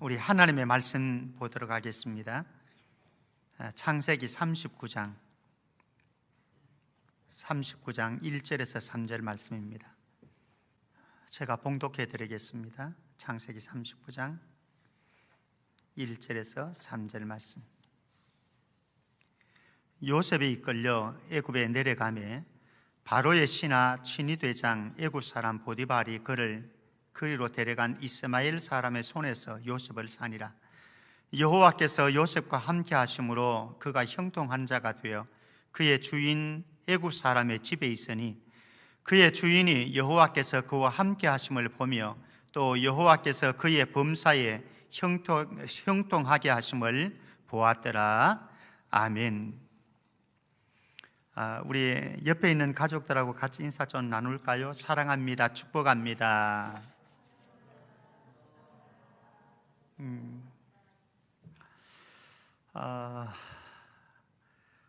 우리 하나님의 말씀 보도록 하겠습니다. 창세기 39장 1절에서 3절 말씀입니다. 제가 봉독해 드리겠습니다. 창세기 39장 1절에서 3절 말씀. 요셉이 이끌려 애굽에 내려가매 바로의 신하 친위 대장 애굽 사람 보디발이 그를 그리로 데려간 이스마엘 사람의 손에서 요셉을 산이라. 여호와께서 요셉과 함께 하심으로 그가 형통한 자가 되어 그의 주인 애굽 사람의 집에 있으니 그의 주인이 여호와께서 그와 함께 하심을 보며 또 여호와께서 그의 범사에 형통하게 하심을 보았더라. 아멘. 우리 옆에 있는 가족들하고 같이 인사 좀 나눌까요? 사랑합니다. 축복합니다.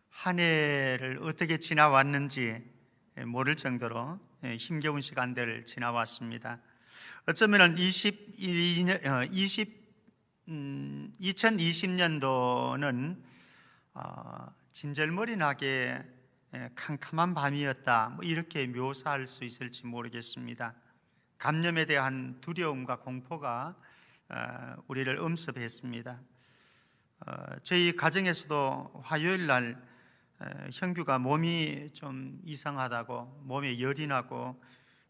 한 해를 어떻게 지나왔는지 모를 정도로 힘겨운 시간들을 지나왔습니다. 어쩌면 2020년도는 진절머리 나게 캄캄한 밤이었다, 이렇게 묘사할 수 있을지 모르겠습니다. 감염에 대한 두려움과 공포가 우리를 엄습했습니다. 저희 가정에서도 화요일 날 형규가 몸이 좀 이상하다고, 몸에 열이 나고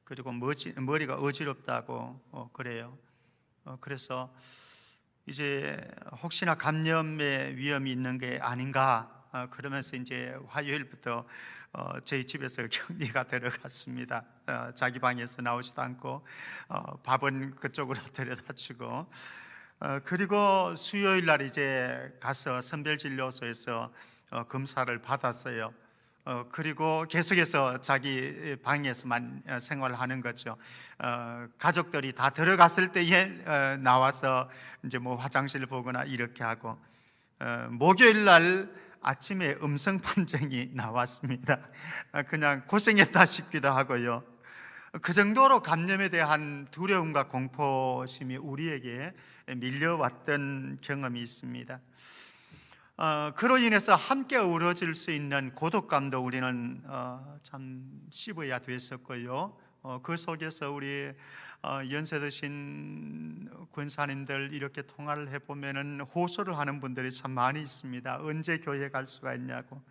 그리고 머리가 어지럽다고 그래요. 그래서 이제 혹시나 감염의 위험이 있는 게 아닌가 그러면서 이제 화요일부터 저희 집에서 격리가 들어갔습니다. 자기 방에서 나오지도 않고 밥은 그쪽으로 데려다 주고, 그리고 수요일 날 이제 가서 선별진료소에서 검사를 받았어요. 그리고 계속해서 자기 방에서만 생활하는 거죠. 가족들이 다 들어갔을 때에 나와서 이제 뭐 화장실 보거나 이렇게 하고, 목요일 날 아침에 음성 판정이 나왔습니다. 그냥 고생했다 싶기도 하고요. 그 정도로 감염에 대한 두려움과 공포심이 우리에게 밀려왔던 경험이 있습니다. 그로 인해서 함께 어우러질 수 있는 고독감도 우리는 참 씹어야 됐었고요. 그 속에서 우리 연세 드신 권사님들 이렇게 통화를 해보면 호소를 하는 분들이 참 많이 있습니다. 언제 교회 갈 수가 있냐고.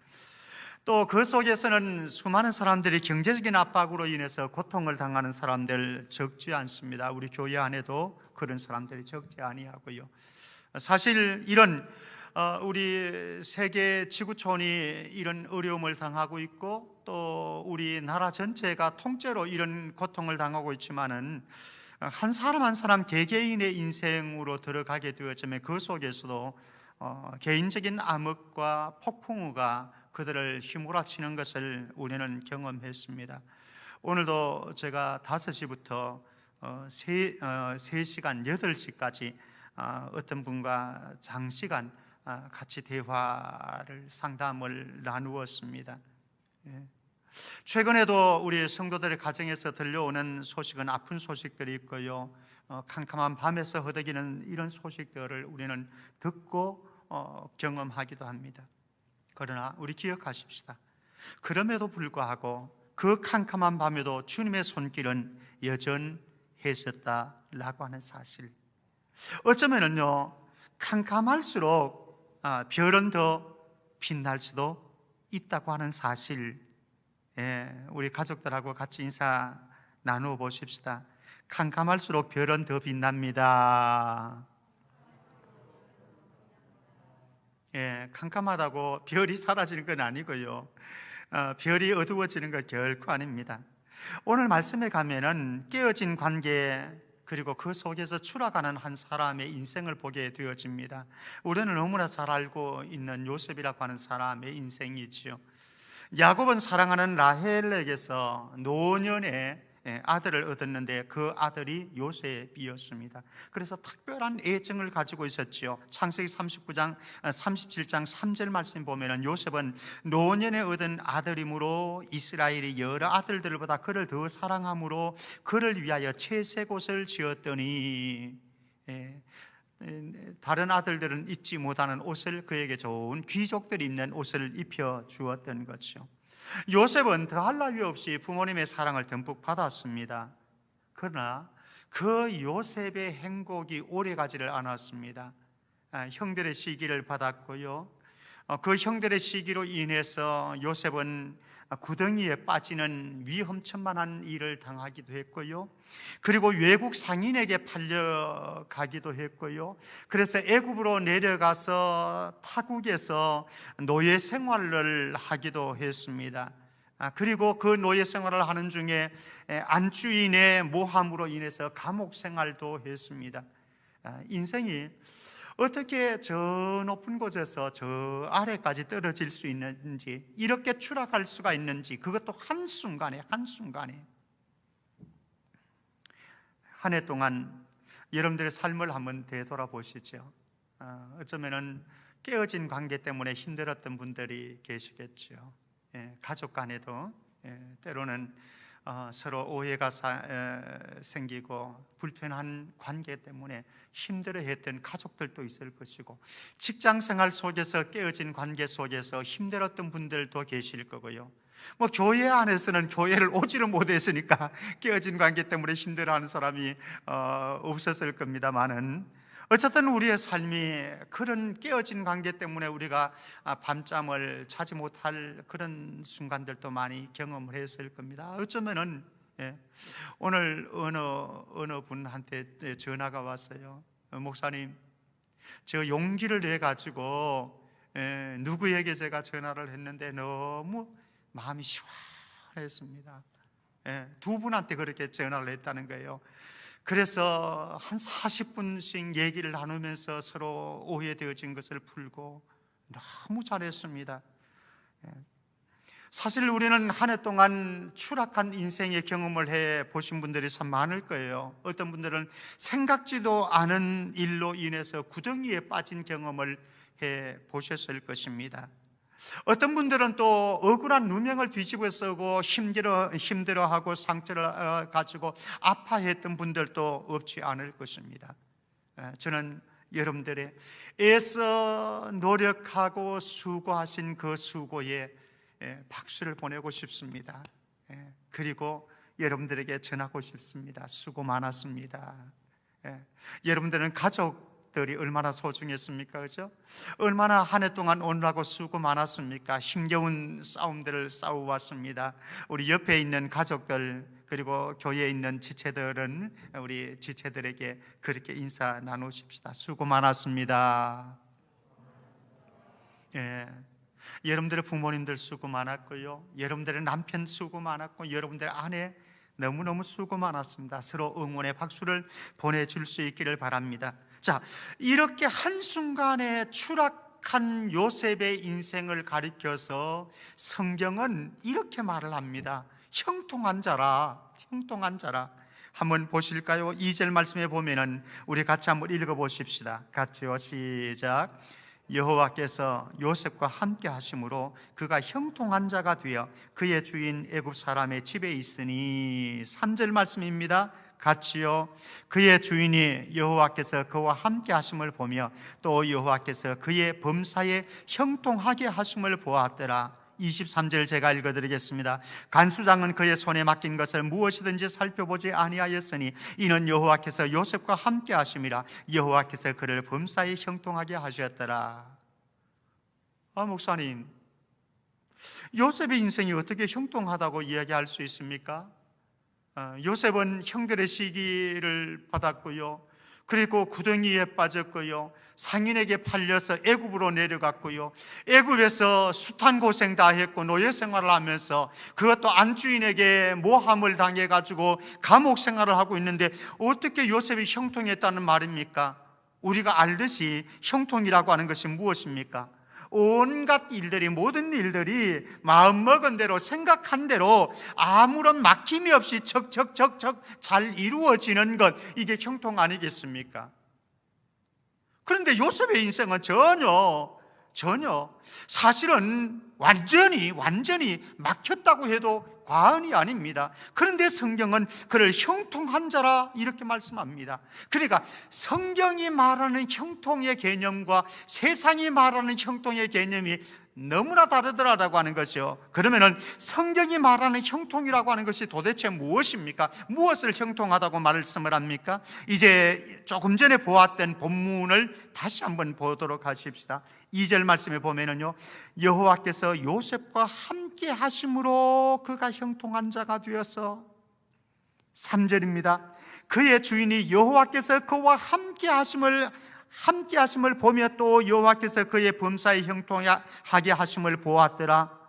또 그 속에서는 수많은 사람들이 경제적인 압박으로 인해서 고통을 당하는 사람들 적지 않습니다. 우리 교회 안에도 그런 사람들이 적지 아니하고요. 사실 이런 우리 세계 지구촌이 이런 어려움을 당하고 있고 또 우리 나라 전체가 통째로 이런 고통을 당하고 있지만은 한 사람 한 사람 개개인의 인생으로 들어가게 되었지만 그 속에서도 개인적인 암흑과 폭풍우가 그들을 휘몰아치는 것을 우리는 경험했습니다. 오늘도 제가 5시부터 3시간, 8시까지 어떤 분과 장시간 같이 대화를 상담을 나누었습니다. 최근에도 우리 성도들의 가정에서 들려오는 소식은 아픈 소식들이 있고요, 캄캄한 밤에서 허덕이는 이런 소식들을 우리는 듣고 경험하기도 합니다. 그러나 우리 기억하십시다. 그럼에도 불구하고 그 캄캄한 밤에도 주님의 손길은 여전했었다라고 하는 사실, 어쩌면은요 캄캄할수록 별은 더 빛날 수도 있다고 하는 사실, 우리 가족들하고 같이 인사 나누어 보십시다. 캄캄할수록 별은 더 빛납니다. 캄캄하다고 별이 사라지는 건 아니고요, 별이 어두워지는 건 결코 아닙니다. 오늘 말씀에 가면은 깨어진 관계 그리고 그 속에서 추락하는 한 사람의 인생을 보게 되어집니다. 우리는 너무나 잘 알고 있는 요셉이라고 하는 사람의 인생이지요. 야곱은 사랑하는 라헬에게서 노년의 아들을 얻었는데 그 아들이 요셉이었습니다. 그래서 특별한 애정을 가지고 있었지요. 창세기 37장 3절 말씀 보면은 요셉은 노년에 얻은 아들이므로 이스라엘이 여러 아들들보다 그를 더 사랑함으로 그를 위하여 채색 옷을 지었더니 다른 아들들은 입지 못하는 옷을, 그에게 좋은 귀족들이 입는 옷을 입혀 주었던 거죠. 요셉은 더할 나위 없이 부모님의 사랑을 듬뿍 받았습니다. 그러나 그 요셉의 행복이 오래가지를 않았습니다. 형들의 시기를 받았고요, 그 형들의 시기로 인해서 요셉은 구덩이에 빠지는 위험천만한 일을 당하기도 했고요, 그리고 외국 상인에게 팔려가기도 했고요, 그래서 애굽으로 내려가서 타국에서 노예 생활을 하기도 했습니다. 그리고 그 노예 생활을 하는 중에 안주인의 모함으로 인해서 감옥 생활도 했습니다. 인생이 어떻게 저 높은 곳에서 저 아래까지 떨어질 수 있는지, 이렇게 추락할 수가 있는지, 그것도 한순간에 한 해 동안 여러분들의 삶을 한번 되돌아보시죠. 어쩌면은 깨어진 관계 때문에 힘들었던 분들이 계시겠죠. 가족 간에도 때로는 서로 오해가 생기고 불편한 관계 때문에 힘들어했던 가족들도 있을 것이고, 직장 생활 속에서 깨어진 관계 속에서 힘들었던 분들도 계실 거고요, 교회 안에서는 교회를 오지를 못했으니까 깨어진 관계 때문에 힘들어하는 사람이 없었을 겁니다만은, 어쨌든 우리의 삶이 그런 깨어진 관계 때문에 우리가 밤잠을 자지 못할 그런 순간들도 많이 경험을 했을 겁니다. 어쩌면은 오늘 어느 분한테 전화가 왔어요. 목사님, 저 용기를 내 가지고 누구에게 제가 전화를 했는데 너무 마음이 시원했습니다. 두 분한테 그렇게 전화를 했다는 거예요. 그래서 한 40분씩 얘기를 나누면서 서로 오해되어진 것을 풀고 너무 잘했습니다. 사실 우리는 한 해 동안 추락한 인생의 경험을 해 보신 분들이 참 많을 거예요. 어떤 분들은 생각지도 않은 일로 인해서 구덩이에 빠진 경험을 해 보셨을 것입니다. 어떤 분들은 또 억울한 누명을 뒤집어 쓰고 힘들어하고 상처를 가지고 아파했던 분들도 없지 않을 것입니다. 저는 여러분들의 애써 노력하고 수고하신 그 수고에 박수를 보내고 싶습니다. 그리고 여러분들에게 전하고 싶습니다. 수고 많았습니다. 여러분들은 가족들이 얼마나 소중했습니까? 그죠? 얼마나 한 해 동안 오느라고 수고 많았습니까? 힘겨운 싸움들을 싸워왔습니다. 우리 옆에 있는 가족들, 그리고 교회에 있는 지체들은 우리 지체들에게 그렇게 인사 나누십시다. 수고 많았습니다. 여러분들의 부모님들 수고 많았고요, 여러분들의 남편 수고 많았고, 여러분들의 아내 너무너무 수고 많았습니다. 서로 응원의 박수를 보내줄 수 있기를 바랍니다. 자, 이렇게 한순간에 추락한 요셉의 인생을 가리켜서 성경은 이렇게 말을 합니다. 형통한 자라. 한번 보실까요? 2절 말씀에 보면은 우리 같이 한번 읽어보십시다. 같이요, 시작. 여호와께서 요셉과 함께 하심으로 그가 형통한 자가 되어 그의 주인 애굽 사람의 집에 있으니. 3절 말씀입니다. 같이요. 그의 주인이 여호와께서 그와 함께 하심을 보며 또 여호와께서 그의 범사에 형통하게 하심을 보았더라. 23절 제가 읽어드리겠습니다. 간수장은 그의 손에 맡긴 것을 무엇이든지 살펴보지 아니하였으니 이는 여호와께서 요셉과 함께 하심이라. 여호와께서 그를 범사에 형통하게 하셨더라. 목사님, 요셉의 인생이 어떻게 형통하다고 이야기할 수 있습니까? 요셉은 형들의 시기를 받았고요, 그리고 구덩이에 빠졌고요, 상인에게 팔려서 애굽으로 내려갔고요, 애굽에서 숱한 고생 다 했고 노예 생활을 하면서 그것도 안주인에게 모함을 당해가지고 감옥 생활을 하고 있는데 어떻게 요셉이 형통했다는 말입니까? 우리가 알듯이 형통이라고 하는 것이 무엇입니까? 온갖 일들이, 모든 일들이 마음먹은 대로, 생각한 대로 아무런 막힘이 없이 척척척척 잘 이루어지는 것, 이게 형통 아니겠습니까? 그런데 요셉의 인생은 전혀 전혀. 사실은 완전히 막혔다고 해도 과언이 아닙니다. 그런데 성경은 그를 형통한 자라 이렇게 말씀합니다. 그러니까 성경이 말하는 형통의 개념과 세상이 말하는 형통의 개념이 너무나 다르더라라고 하는 것이요. 그러면은 성경이 말하는 형통이라고 하는 것이 도대체 무엇입니까? 무엇을 형통하다고 말씀을 합니까? 이제 조금 전에 보았던 본문을 다시 한번 보도록 하십시다. 2절 말씀에 보면은요, 여호와께서 요셉과 함께 하심으로 그가 형통한 자가 되어서, 3절입니다. 그의 주인이 여호와께서 그와 함께 하심을 보며 또 여호와께서 그의 범사에 형통하게 하심을 보았더라.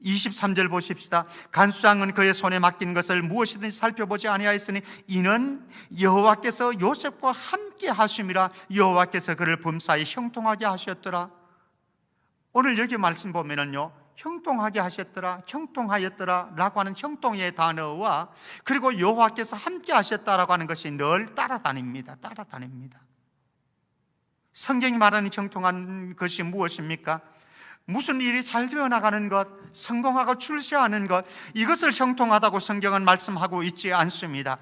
23절 보십시다. 간수장은 그의 손에 맡긴 것을 무엇이든지 살펴보지 아니하였으니 이는 여호와께서 요셉과 함께 하심이라. 여호와께서 그를 범사에 형통하게 하셨더라. 오늘 여기 말씀 보면은요, 형통하게 하셨더라, 형통하였더라 라고 하는 형통의 단어와 그리고 여호와께서 함께 하셨다라고 하는 것이 늘 따라다닙니다. 성경이 말하는 형통한 것이 무엇입니까? 무슨 일이 잘 되어 나가는 것, 성공하고 출세하는 것, 이것을 형통하다고 성경은 말씀하고 있지 않습니다.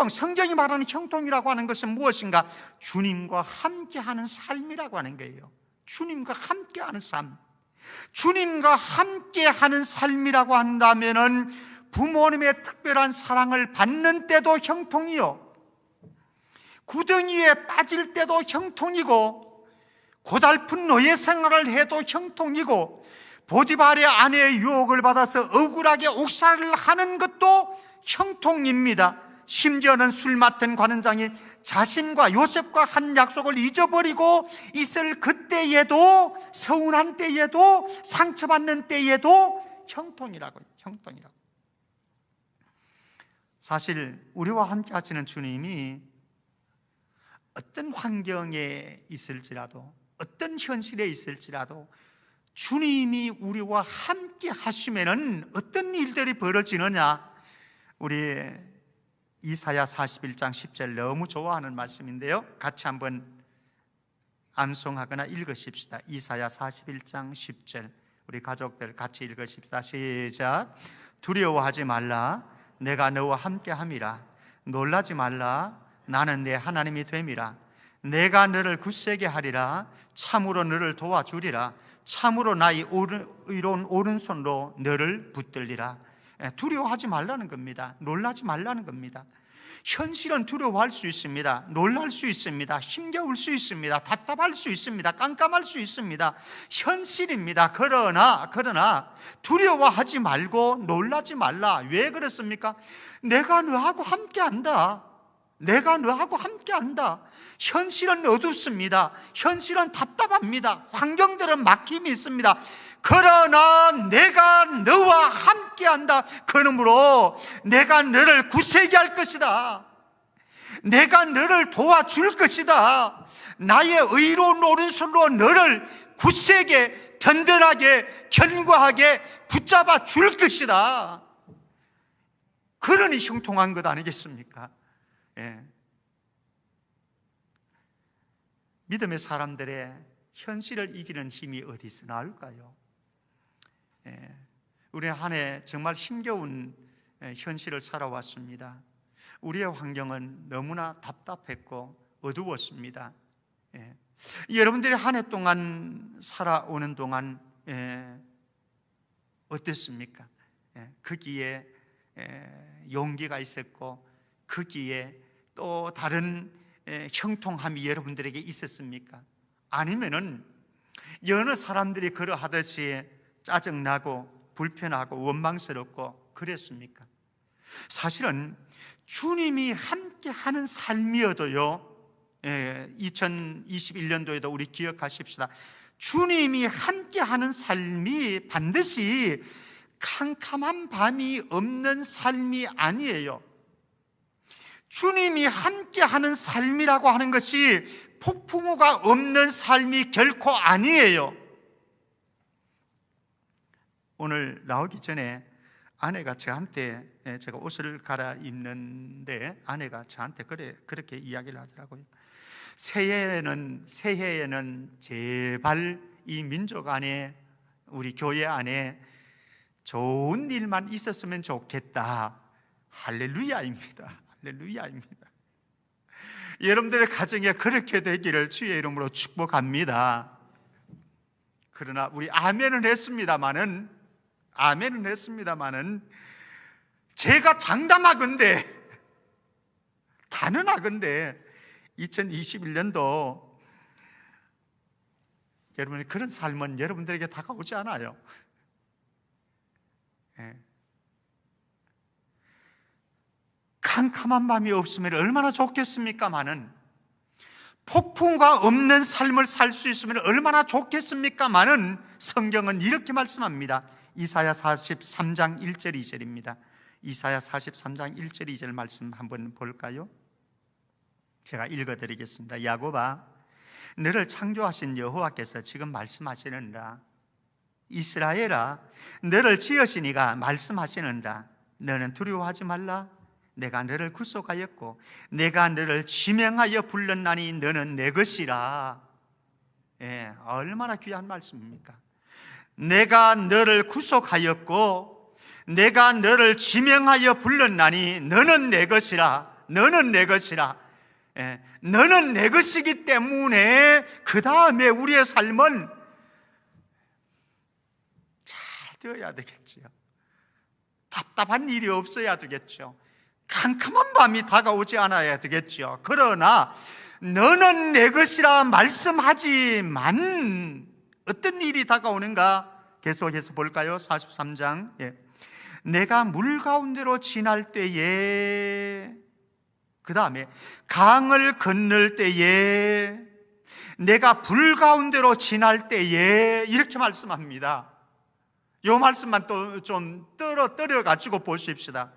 성경이 말하는 형통이라고 하는 것은 무엇인가? 주님과 함께하는 삶이라고 하는 거예요. 주님과 함께하는 삶. 주님과 함께하는 삶이라고 한다면은 부모님의 특별한 사랑을 받는 때도 형통이요, 구덩이에 빠질 때도 형통이고, 고달픈 노예 생활을 해도 형통이고, 보디발의 아내의 유혹을 받아서 억울하게 옥살이를 하는 것도 형통입니다. 심지어는 술 맡은 관원장이 자신과 요셉과 한 약속을 잊어버리고 있을 그때에도, 서운한 때에도, 상처받는 때에도 형통이라고요. 사실 우리와 함께 하시는 주님이 어떤 환경에 있을지라도, 어떤 현실에 있을지라도 주님이 우리와 함께 하시면은 어떤 일들이 벌어지느냐? 우리 이사야 41장 10절 너무 좋아하는 말씀인데요, 같이 한번 암송하거나 읽으십시다. 이사야 41장 10절 우리 가족들 같이 읽으십시다. 시작. 두려워하지 말라, 내가 너와 함께 함이라. 놀라지 말라, 나는 내 하나님이 됨이라. 내가 너를 굳세게 하리라. 참으로 너를 도와주리라. 참으로 나의 의로운 오른손으로 너를 붙들리라. 두려워하지 말라는 겁니다. 놀라지 말라는 겁니다. 현실은 두려워할 수 있습니다. 놀랄 수 있습니다. 힘겨울 수 있습니다. 답답할 수 있습니다. 깜깜할 수 있습니다. 현실입니다. 그러나 두려워하지 말고 놀라지 말라. 왜 그렇습니까? 내가 너하고 함께한다. 현실은 어둡습니다. 현실은 답답합니다. 환경들은 막힘이 있습니다. 그러나 내가 너와 함께한다. 그러므로 내가 너를 굳세게 할 것이다. 내가 너를 도와줄 것이다. 나의 의로운 오른손으로 너를 굳세게, 든든하게, 견고하게 붙잡아 줄 것이다. 그러니 형통한 것 아니겠습니까? 믿음의 사람들의 현실을 이기는 힘이 어디서 나올까요? 우리 한 해 정말 힘겨운 현실을 살아왔습니다. 우리의 환경은 너무나 답답했고 어두웠습니다. 여러분들이 한 해 동안 살아오는 동안 어땠습니까? 거기에 용기가 있었고 거기에 또 다른 형통함이 여러분들에게 있었습니까? 아니면은 여느 사람들이 그러하듯이 짜증나고 불편하고 원망스럽고 그랬습니까? 사실은 주님이 함께하는 삶이어도요, 2021년도에도 우리 기억하십시다. 주님이 함께하는 삶이 반드시 캄캄한 밤이 없는 삶이 아니에요. 주님이 함께하는 삶이라고 하는 것이 폭풍우가 없는 삶이 결코 아니에요. 오늘 나오기 전에 아내가 저한테, 제가 옷을 갈아입는데 아내가 저한테 그렇게 이야기를 하더라고요. 새해에는 제발 이 민족 안에, 우리 교회 안에 좋은 일만 있었으면 좋겠다. 할렐루야입니다. 할렐루야입니다. 여러분들의 가정에 그렇게 되기를 주의 이름으로 축복합니다. 그러나 우리 아멘은 했습니다마는 제가 장담하건대, 단언하건대 2021년도 여러분, 그런 삶은 여러분들에게 다가오지 않아요. 캄캄한 밤이 없으면 얼마나 좋겠습니까마는, 폭풍과 없는 삶을 살 수 있으면 얼마나 좋겠습니까마는, 성경은 이렇게 말씀합니다. 이사야 43장 1절 2절입니다. 이사야 43장 1절 2절 말씀 한번 볼까요? 제가 읽어드리겠습니다. 야곱아, 너를 창조하신 여호와께서 지금 말씀하시는다. 이스라엘아, 너를 지으신 이가 말씀하시는다. 너는 두려워하지 말라. 내가 너를 구속하였고 내가 너를 지명하여 불렀나니 너는 내 것이라. 얼마나 귀한 말씀입니까? 내가 너를 구속하였고 내가 너를 지명하여 불렀나니 너는 내 것이라. 너는 내 것이라. 너는 내 것이기 때문에 그 다음에 우리의 삶은 잘 되어야 되겠지요. 답답한 일이 없어야 되겠죠. 캄캄한 밤이 다가오지 않아야 되겠죠. 그러나 너는 내 것이라 말씀하지만 어떤 일이 다가오는가? 계속해서 볼까요? 43장. 내가 물 가운데로 지날 때에, 그 다음에 강을 건널 때에, 내가 불 가운데로 지날 때에, 이렇게 말씀합니다. 이 말씀만 또 좀 떨어 가지고 보십시다.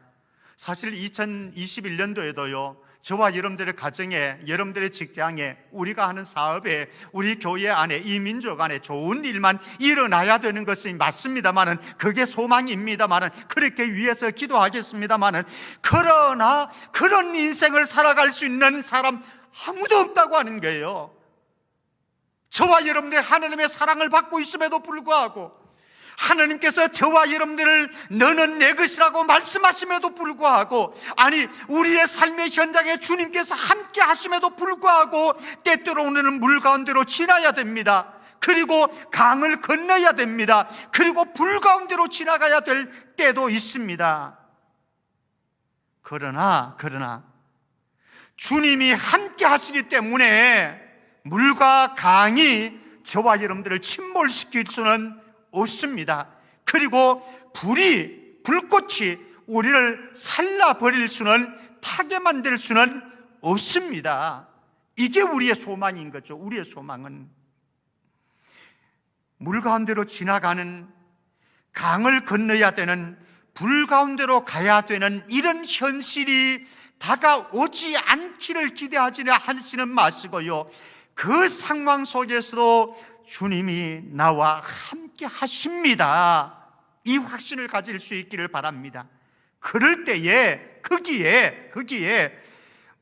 사실 2021년도에도요, 저와 여러분들의 가정에, 여러분들의 직장에, 우리가 하는 사업에, 우리 교회 안에, 이 민족 안에 좋은 일만 일어나야 되는 것은 맞습니다만은, 그게 소망입니다만은, 그렇게 위해서 기도하겠습니다만은, 그러나 그런 인생을 살아갈 수 있는 사람 아무도 없다고 하는 거예요. 저와 여러분들이 하나님의 사랑을 받고 있음에도 불구하고, 하나님께서 저와 여러분들을 너는 내 것이라고 말씀하심에도 불구하고, 아니 우리의 삶의 현장에 주님께서 함께 하심에도 불구하고 때때로는 물 가운데로 지나야 됩니다. 그리고 강을 건너야 됩니다. 그리고 불 가운데로 지나가야 될 때도 있습니다. 그러나 주님이 함께 하시기 때문에 물과 강이 저와 여러분들을 침몰시킬 수는 없습니다. 그리고 불꽃이 우리를 살라버릴 수는, 타게 만들 수는 없습니다. 이게 우리의 소망인 거죠. 우리의 소망은 물 가운데로 지나가는, 강을 건너야 되는, 불 가운데로 가야 되는 이런 현실이 다가오지 않기를 기대하지는 하시는 마시고요, 그 상황 속에서도 주님이 나와 함께 하십니다. 이 확신을 가질 수 있기를 바랍니다. 그럴 때에 거기에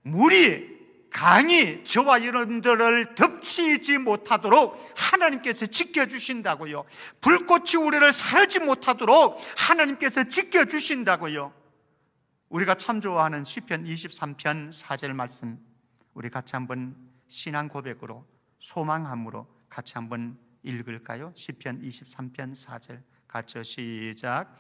물이, 강이 저와 여러분들을 덮치지 못하도록 하나님께서 지켜주신다고요. 불꽃이 우리를 사르지 못하도록 하나님께서 지켜주신다고요. 우리가 참 좋아하는 시편 23편 4절 말씀, 우리 같이 한번 신앙 고백으로, 소망함으로 같이 한번 읽을까요? 시편 23편 4절 같이 시작.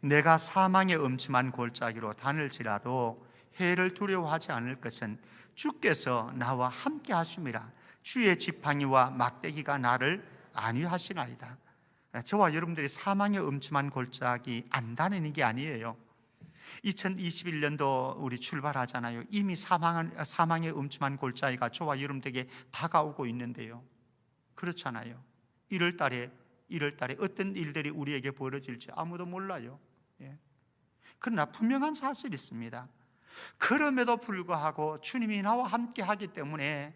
내가 사망의 음침한 골짜기로 다닐지라도 해를 두려워하지 않을 것은 주께서 나와 함께 하심이라. 주의 지팡이와 막대기가 나를 안위하시나이다. 저와 여러분들이 사망의 음침한 골짜기 안 다니는 게 아니에요. 2021년도 우리 출발하잖아요. 이미 사망의 음침한 골짜기가 저와 여러분들에게 다가오고 있는데요, 그렇잖아요. 1월 달에 어떤 일들이 우리에게 벌어질지 아무도 몰라요. 그러나 분명한 사실이 있습니다. 그럼에도 불구하고 주님이 나와 함께 하기 때문에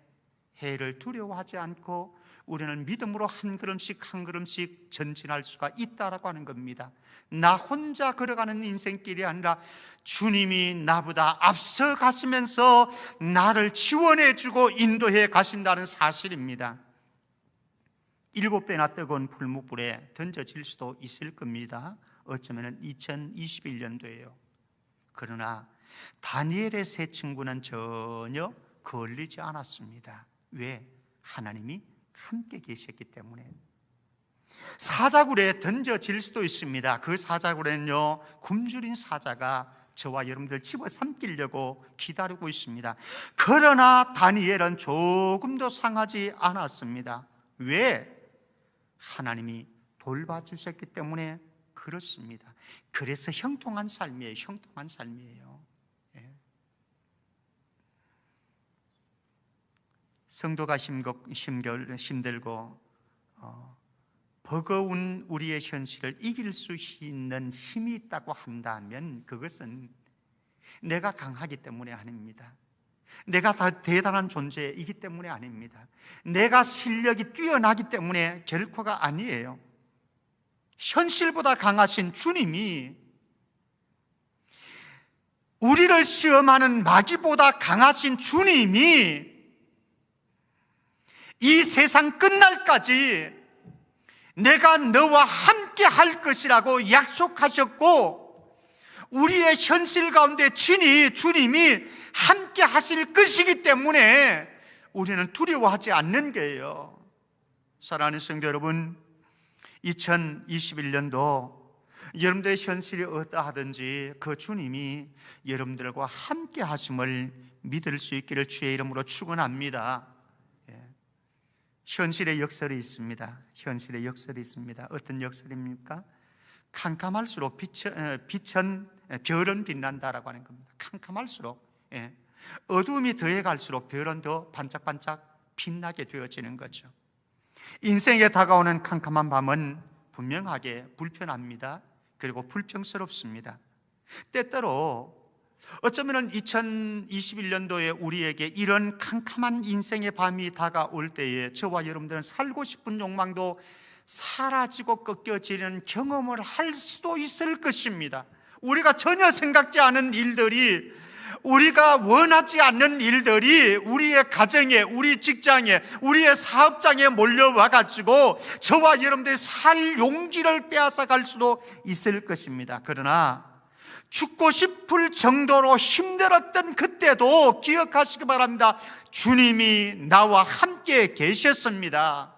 해를 두려워하지 않고 우리는 믿음으로 한 걸음씩 한 걸음씩 전진할 수가 있다라고 하는 겁니다. 나 혼자 걸어가는 인생길이 아니라 주님이 나보다 앞서 가시면서 나를 지원해 주고 인도해 가신다는 사실입니다. 7배나 뜨거운 불못불에 던져질 수도 있을 겁니다. 어쩌면 2021년도예요. 그러나 다니엘의 세 친구는 전혀 걸리지 않았습니다. 왜? 하나님이 함께 계셨기 때문에. 사자굴에 던져질 수도 있습니다. 그 사자굴에는요, 굶주린 사자가 저와 여러분들 집어삼키려고 기다리고 있습니다. 그러나 다니엘은 조금도 상하지 않았습니다. 왜? 하나님이 돌봐주셨기 때문에 그렇습니다. 그래서 형통한 삶이에요. 형통한 삶이에요. 예. 성도가 힘들고 버거운 우리의 현실을 이길 수 있는 힘이 있다고 한다면 그것은 내가 강하기 때문에 아닙니다. 내가 다 대단한 존재이기 때문에 아닙니다. 내가 실력이 뛰어나기 때문에 결코가 아니에요. 현실보다 강하신 주님이 우리를 시험하는 마귀보다 강하신 주님이 이 세상 끝날까지 내가 너와 함께 할 것이라고 약속하셨고, 우리의 현실 가운데 친히 주님이 함께 하실 것이기 때문에 우리는 두려워하지 않는 거예요. 사랑하는 성도 여러분, 2021년도 여러분들의 현실이 어떠하든지 그 주님이 여러분들과 함께 하심을 믿을 수 있기를 주의 이름으로 축원합니다. 현실의 역설이 있습니다. 현실의 역설이 있습니다. 어떤 역설입니까? 캄캄할수록 별은 빛난다라고 하는 겁니다. 캄캄할수록, 어두움이 더해갈수록 별은 더 반짝반짝 빛나게 되어지는 거죠. 인생에 다가오는 캄캄한 밤은 분명하게 불편합니다. 그리고 불평스럽습니다. 때때로 어쩌면 2021년도에 우리에게 이런 캄캄한 인생의 밤이 다가올 때에 저와 여러분들은 살고 싶은 욕망도 사라지고 꺾여지는 경험을 할 수도 있을 것입니다. 우리가 전혀 생각지 않은 일들이, 우리가 원하지 않는 일들이 우리의 가정에, 우리 직장에, 우리의 사업장에 몰려와 가지고 저와 여러분들이 살 용기를 빼앗아 갈 수도 있을 것입니다. 그러나 죽고 싶을 정도로 힘들었던 그때도 기억하시기 바랍니다. 주님이 나와 함께 계셨습니다.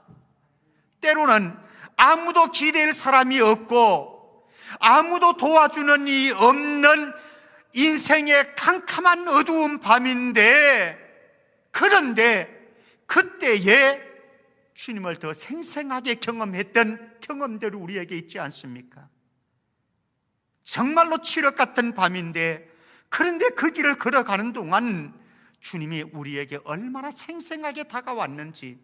때로는 아무도 기댈 사람이 없고 아무도 도와주는 이 없는 인생의 캄캄한 어두운 밤인데, 그런데 그때에 주님을 더 생생하게 경험했던 경험들이 우리에게 있지 않습니까? 정말로 칠흑 같은 밤인데, 그런데 그 길을 걸어가는 동안 주님이 우리에게 얼마나 생생하게 다가왔는지.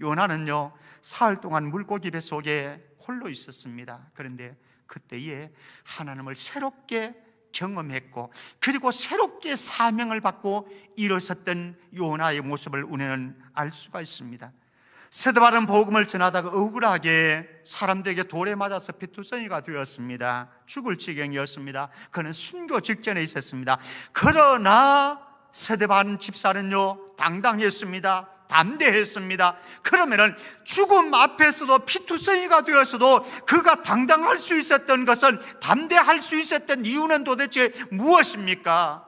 요나는요, 사흘 동안 물고기 뱃속에 홀로 있었습니다. 그런데 그때에 하나님을 새롭게 경험했고, 그리고 새롭게 사명을 받고 일어섰던 요나의 모습을 우리는 알 수가 있습니다. 세드바른 복음을 전하다가 억울하게 사람들에게 돌에 맞아서 피투성이가 되었습니다. 죽을 지경이었습니다. 그는 순교 직전에 있었습니다. 그러나 세드바른 집사는요, 당당했습니다. 담대했습니다. 그러면은 죽음 앞에서도 피투성이가 되었어도 그가 당당할 수 있었던 것은, 담대할 수 있었던 이유는 도대체 무엇입니까?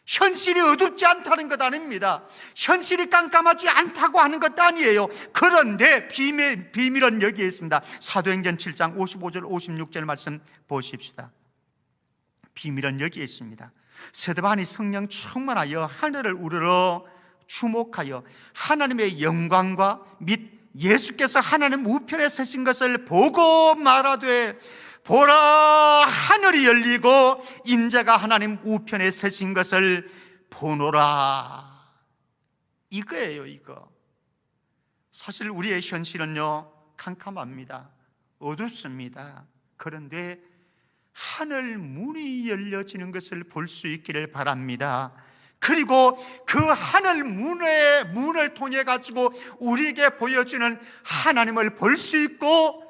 현실이 어둡지 않다는 것 아닙니다. 현실이 깜깜하지 않다고 하는 것도 아니에요. 그런데 비밀은 여기에 있습니다. 사도행전 7장 55절 56절 말씀 보십시다. 비밀은 여기에 있습니다. 스데반이 성령 충만하여 하늘을 우러러 주목하여 하나님의 영광과 및 예수께서 하나님 우편에 서신 것을 보고 말하되, 보라, 하늘이 열리고 인자가 하나님 우편에 서신 것을 보노라. 이거예요, 이거. 사실 우리의 현실은요, 캄캄합니다. 어둡습니다. 그런데 하늘 문이 열려지는 것을 볼 수 있기를 바랍니다. 그리고 그 하늘 문을 통해 가지고 우리에게 보여주는 하나님을 볼 수 있고,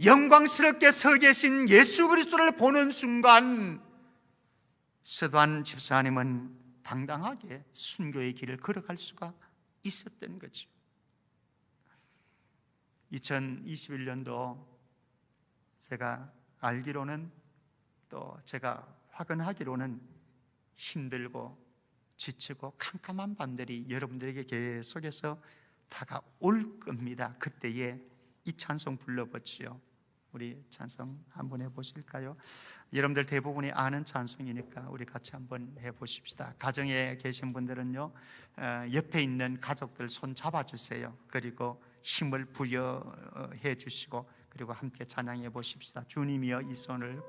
영광스럽게 서 계신 예수 그리스도를 보는 순간 서도한 집사님은 당당하게 순교의 길을 걸어갈 수가 있었던 거죠. 2021년도 제가 알기로는, 또 제가 확언하기로는 힘들고 지치고 캄캄한 밤들이 여러분들에게 계속해서 다가올 겁니다. 그때에 이 찬송 불러보지요. 우리 찬송 한번 해보실까요? 여러분들 대부분이 아는 찬송이니까 우리 같이 한번 해보십시다. 가정에 계신 분들은요, 옆에 있는 가족들 손 잡아주세요. 그리고 힘을 부여해 주시고, 그리고 함께 찬양해 보십시다. 주님이여 이 손을.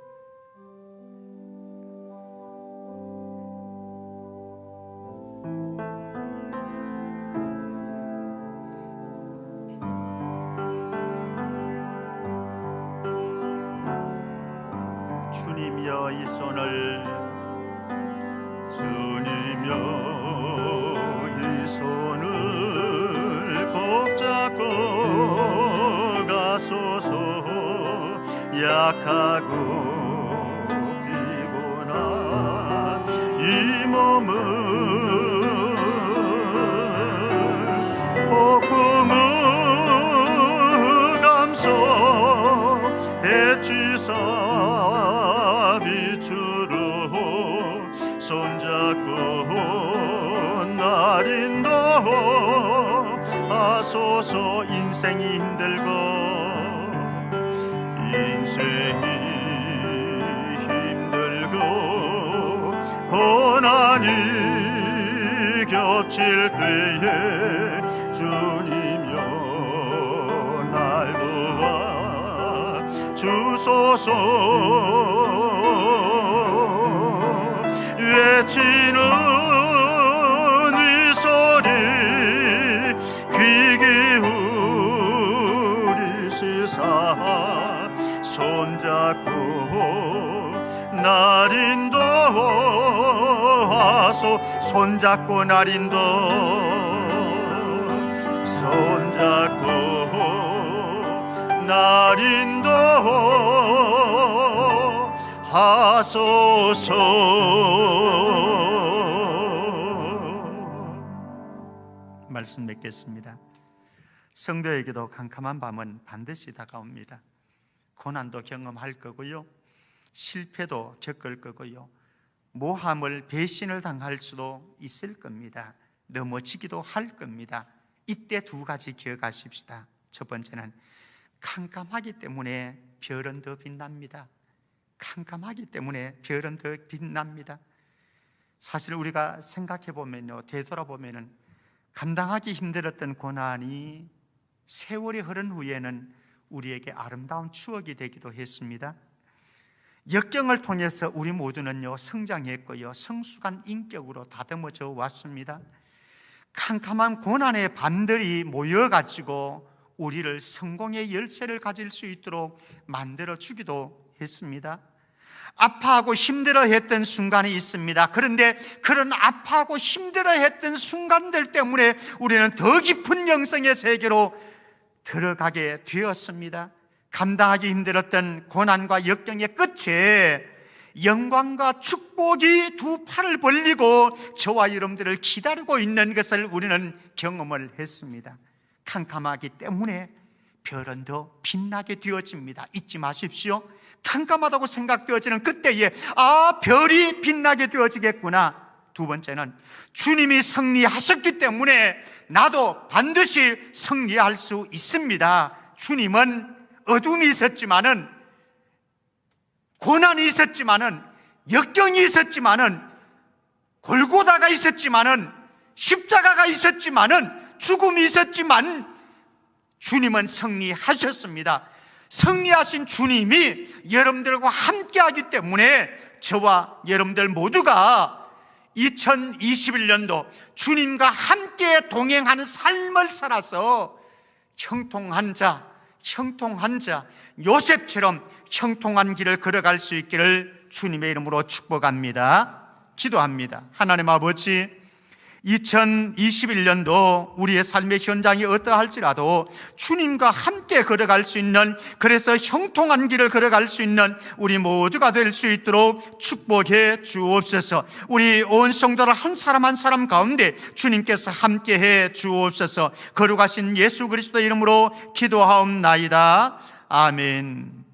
주님이여 이 손을, 주님이여 이 손을 꼭 잡고 가소서. 약하고 피곤한 이 몸을 폭풍을 감소해 주사 빛으로 손잡고 날 인도하소서. 인생이 힘들고 고난이 겹칠 때에 주님여 날 도와 주소서. 외치는 이 소리 귀 기울이시사 손잡고 날 인도하소. 손잡고 날 손잡고 날 인도하소서. 말씀 맺겠습니다. 성도에게도 캄캄한 밤은 반드시 다가옵니다. 고난도 경험할 거고요, 실패도 겪을 거고요, 모함을, 배신을 당할 수도 있을 겁니다. 넘어지기도 할 겁니다. 이때 두 가지 기억하십시다. 첫 번째는 캄캄하기 때문에 별은 더 빛납니다. 캄캄하기 때문에 별은 더 빛납니다. 사실 우리가 생각해 보면요, 되돌아보면은 감당하기 힘들었던 고난이 세월이 흐른 후에는 우리에게 아름다운 추억이 되기도 했습니다. 역경을 통해서 우리 모두는요, 성장했고요, 성숙한 인격으로 다듬어져 왔습니다. 캄캄한 고난의 밤들이 모여가지고 우리를 성공의 열쇠를 가질 수 있도록 만들어주기도 했습니다. 아파하고 힘들어했던 순간이 있습니다. 그런데 그런 아파하고 힘들어했던 순간들 때문에 우리는 더 깊은 영성의 세계로 들어가게 되었습니다. 감당하기 힘들었던 고난과 역경의 끝에 영광과 축복이 두 팔을 벌리고 저와 여러분들을 기다리고 있는 것을 우리는 경험을 했습니다. 캄캄하기 때문에 별은 더 빛나게 되어집니다. 잊지 마십시오. 캄캄하다고 생각되어지는 그때에 별이 빛나게 되어지겠구나. 두 번째는 주님이 승리하셨기 때문에 나도 반드시 승리할 수 있습니다. 주님은 어둠이 있었지만은, 고난이 있었지만은, 역경이 있었지만은, 골고다가 있었지만은, 십자가가 있었지만은, 죽음이 있었지만 주님은 승리하셨습니다. 승리하신 주님이 여러분들과 함께하기 때문에 저와 여러분들 모두가 2021년도 주님과 함께 동행하는 삶을 살아서 형통한 자, 요셉처럼 형통한 길을 걸어갈 수 있기를 주님의 이름으로 축복합니다. 기도합니다. 하나님 아버지, 2021년도 우리의 삶의 현장이 어떠할지라도 주님과 함께 걸어갈 수 있는, 그래서 형통한 길을 걸어갈 수 있는 우리 모두가 될 수 있도록 축복해 주옵소서. 우리 온 성도들 한 사람 한 사람 가운데 주님께서 함께해 주옵소서. 거룩하신 예수 그리스도 이름으로 기도하옵나이다. 아멘.